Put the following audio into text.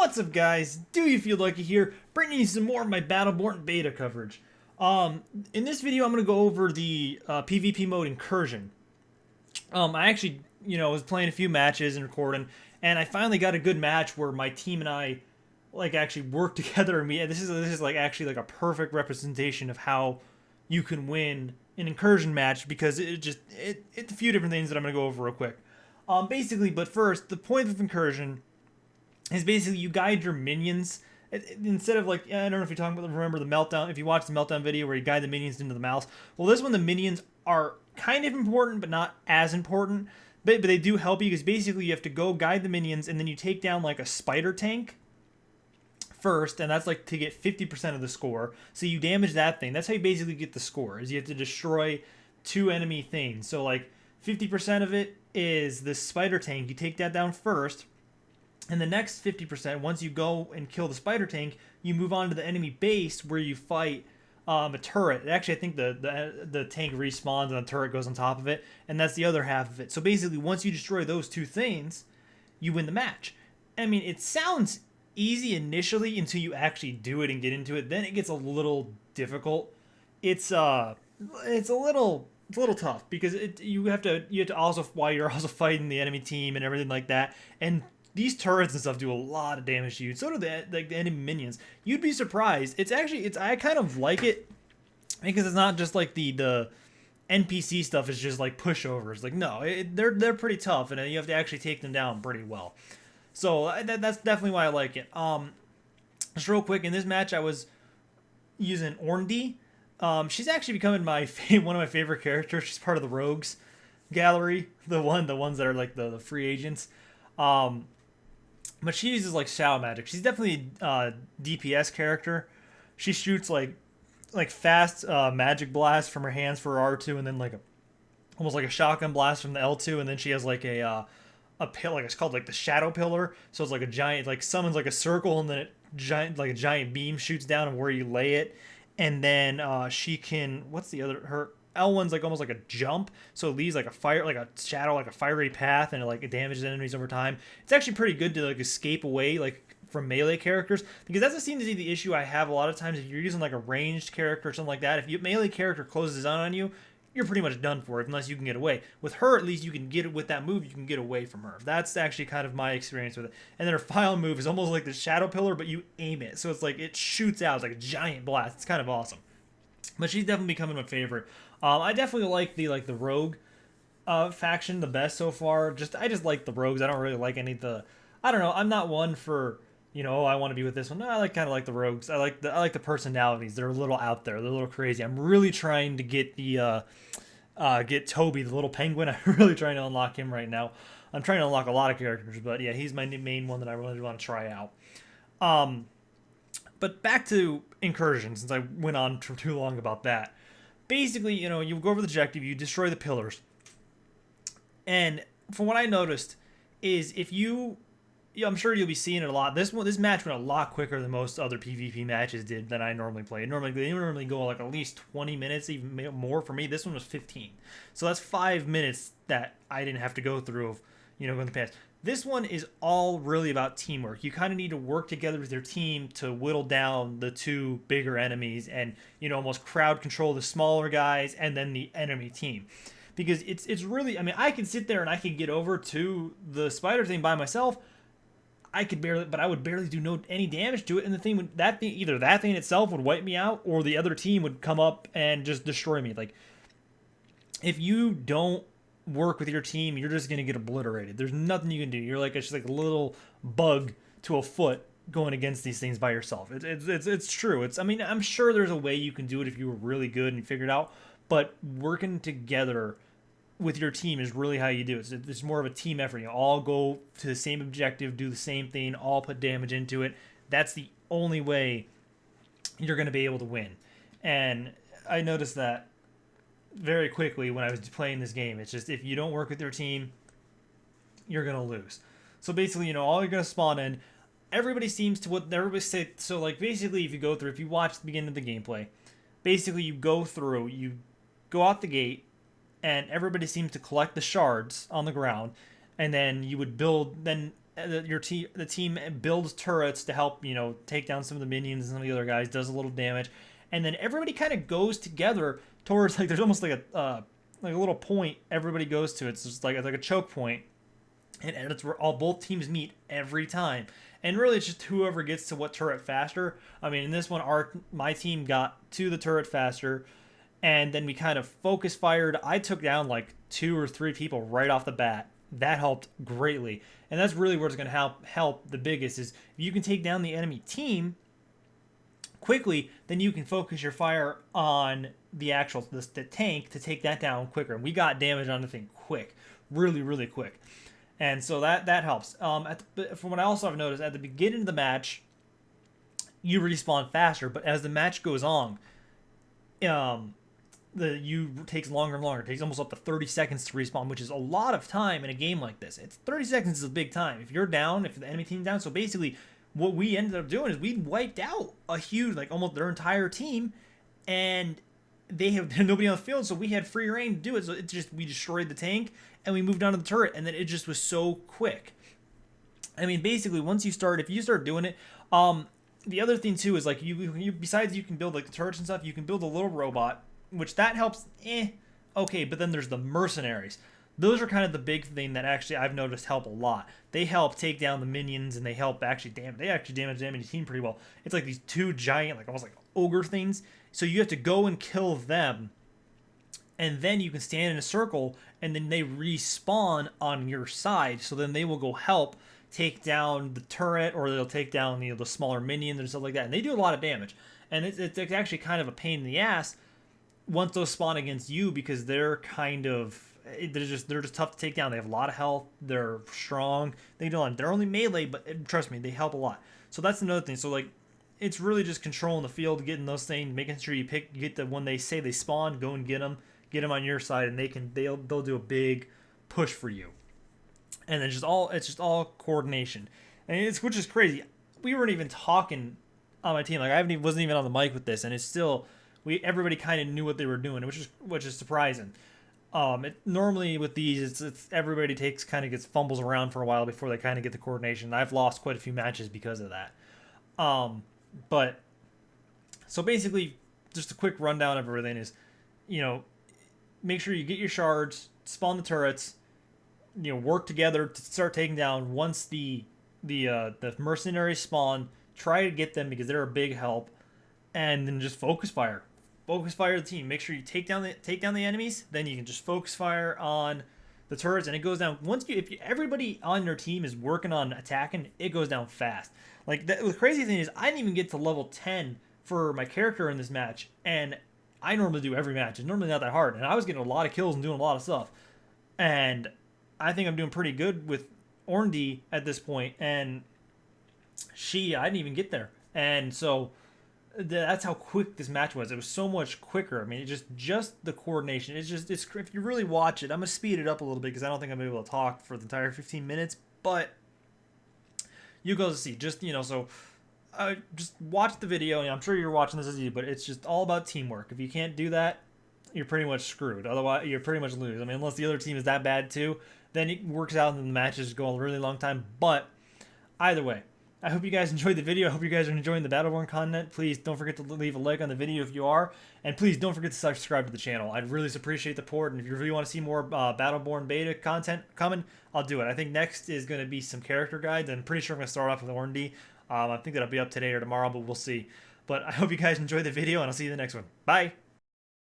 What's up, guys? Do you feel lucky here? Bringing you some more of my Battleborn beta coverage. In this video, I'm going to go over the PvP mode Incursion. I actually, was playing a few matches and recording, and I finally got a good match where my team and I, actually work together. And this is actually a perfect representation of how you can win an Incursion match, because it's a few different things that I'm going to go over real quick. But first, the point of Incursion is basically you guide your minions instead of I don't know if you're talking about, remember the meltdown, if you watch the meltdown video where you guide the minions into the mouse. Well, this one, the minions are kind of important but not as important, but they do help you, because basically you have to go guide the minions and then you take down a spider tank first, and that's to get 50% of the score. So you damage that thing. That's how you basically get the score, is you have to destroy two enemy things. So 50% of it is the spider tank. You take that down first. And the next 50%, once you go and kill the spider tank, you move on to the enemy base where you fight a turret. Actually, I think the tank respawns and the turret goes on top of it, and that's the other half of it. So basically, once you destroy those two things, you win the match. I mean, it sounds easy initially until you actually do it and get into it. Then it gets a little difficult. It's a little tough, because you have to also, while you're also fighting the enemy team and everything like that, and these turrets and stuff do a lot of damage to you. So do the enemy minions. You'd be surprised. I kind of like it, because it's not just the NPC stuff is just pushovers. No, they're pretty tough, and you have to actually take them down pretty well. So that's definitely why I like it. Just real quick, in this match I was using Orendi. She's actually becoming one of my favorite characters. She's part of the rogues gallery, the ones that are the free agents. But she uses shadow magic. She's definitely a DPS character. She shoots fast magic blasts from her hands for R2, and then almost a shotgun blast from the L2, and then she has a pillar. It's called the shadow pillar. So it's a giant, summons a circle, and then a giant beam shoots down and where you lay it. And then she can, what's the other, her L1's almost like a jump, so it leaves a fire, a shadow, a fiery path, and it damages enemies over time. It's actually pretty good to escape away from melee characters, because that seems to be the issue I have a lot of times. If you're using a ranged character or something like that, if your melee character closes on you, you're pretty much done for it, unless you can get away. With her, at least you can get it with that move. You can get away from her. That's actually kind of my experience with it. And then her final move is almost like the shadow pillar, but you aim it, so it's it shoots out. It's a giant blast. It's kind of awesome. But she's definitely becoming my favorite. I definitely like the rogue faction the best so far. I just like the rogues. I don't really like any of the. I don't know. I'm not one for I want to be with this one. No, I kind of like the rogues. I like the personalities. They're a little out there. They're a little crazy. I'm really trying to get get Toby, the little penguin. I'm really trying to unlock him right now. I'm trying to unlock a lot of characters, but yeah, he's my main one that I really want to try out. But back to Incursion, since I went on for too long about that. Basically, you go over the objective, you destroy the pillars. And from what I noticed is I'm sure you'll be seeing it a lot. This match went a lot quicker than most other PvP matches did that I normally play. They normally go at least 20 minutes, even more for me. This one was 15. So that's 5 minutes that I didn't have to go through of, going the past. This one is all really about teamwork. You kind of need to work together with your team to whittle down the two bigger enemies, and almost crowd control the smaller guys and then the enemy team. Because it's really, I can sit there and I can get over to the spider thing by myself. But I would barely do any damage to it, and either that thing itself would wipe me out, or the other team would come up and just destroy me. If you don't work with your team, you're just gonna get obliterated. There's nothing you can do. You're just a little bug to a foot going against these things by yourself. It's true. I'm sure there's a way you can do it if you were really good and figured it out, but working together with your team is really how you do it. It's more of a team effort. You all go to the same objective, do the same thing, all put damage into it. That's the only way you're going to be able to win. And I noticed that very quickly when I was playing this game. It's just, if you don't work with your team, you're going to lose. So basically, all you're going to spawn in, everybody seems to what everybody say. So basically, if you watch the beginning of the gameplay, basically you go out the gate, and everybody seems to collect the shards on the ground, and then you would build. Then the team builds turrets to help, you know, take down some of the minions and some of the other guys, does a little damage, and then everybody kind of goes together towards, like, there's almost like a little point everybody goes to. It's just like a choke point, and it's where both teams meet every time. And really, it's just whoever gets to what turret faster. I mean, in this one, my team got to the turret faster, and then we kind of focus fired. I took down like 2 or 3 people right off the bat. That helped greatly, and that's really where it's going to help the biggest is if you can take down the enemy team quickly, then you can focus your fire on the tank to take that down quicker. And we got damage on the thing quick, really quick, and so that helps. From what I also have noticed, at the beginning of the match, you respawn faster, but as the match goes on, takes longer and longer. It takes almost up to 30 seconds to respawn, which is a lot of time in a game like this. 30 seconds is a big time. If you're down, if the enemy team's down, so basically what we ended up doing is we wiped out a huge, like almost their entire team, and they have nobody on the field, so we had free reign to do it. So we destroyed the tank and we moved on to the turret, and then it just was so quick. I mean, basically, if you start doing it, the other thing too is like you besides you can build like the turrets and stuff, you can build a little robot, which that helps. Okay, but then there's the mercenaries. Those are kind of the big thing that actually I've noticed help a lot. They help take down the minions, and they help damage the enemy team pretty well. It's like these 2 giant, like almost like ogre things. So you have to go and kill them, and then you can stand in a circle, and then they respawn on your side. So then they will go help take down the turret, or they'll take down the smaller minions and stuff like that. And they do a lot of damage, and it's actually kind of a pain in the ass once those spawn against you, because they're just tough to take down. They have a lot of health. They're strong. They're only melee, but trust me, they help a lot. So that's another thing. So like, it's really just controlling the field, getting those things, making sure you get the when they say they spawn, go and get them on your side, and they'll do a big push for you. And it's just all coordination, and which is crazy. We weren't even talking on my team. Like wasn't even on the mic with this, and it's still everybody kind of knew what they were doing, which is surprising. Normally with these, it's everybody gets fumbles around for a while before they kind of get the coordination. I've lost quite a few matches because of that. But so basically, just a quick rundown of everything is, make sure you get your shards, spawn the turrets, work together to start taking down. Once the mercenaries spawn, try to get them because they're a big help, and then just focus fire the team. Make sure you take down the enemies, then you can just focus fire on the turrets, and it goes down. If everybody on your team is working on attacking, it goes down fast. Like the crazy thing is, I didn't even get to level 10 for my character in this match, and I normally do every match. It's normally not that hard, and I was getting a lot of kills and doing a lot of stuff, and I think I'm doing pretty good with Orendi at this point, and I didn't even get there, and so that's how quick this match was. It was so much quicker. I mean, it just the coordination. It's if you really watch it, I'm gonna speed it up a little bit because I don't think I'm able to talk for the entire 15 minutes, but you go to see. Just just watch the video. And I'm sure you're watching this as you, but it's just all about teamwork. If you can't do that, you're pretty much screwed. Otherwise, you're pretty much lose. I mean, unless the other team is that bad too, then it works out and the matches go a really long time. But either way, I hope you guys enjoyed the video. I hope you guys are enjoying the Battleborn content. Please don't forget to leave a like on the video if you are. And please don't forget to subscribe to the channel. I'd really appreciate the support. And if you really want to see more Battleborn beta content coming, I'll do it. I think next is going to be some character guides. I'm pretty sure I'm going to start off with Orendi. I think that'll be up today or tomorrow, but we'll see. But I hope you guys enjoyed the video, and I'll see you in the next one. Bye!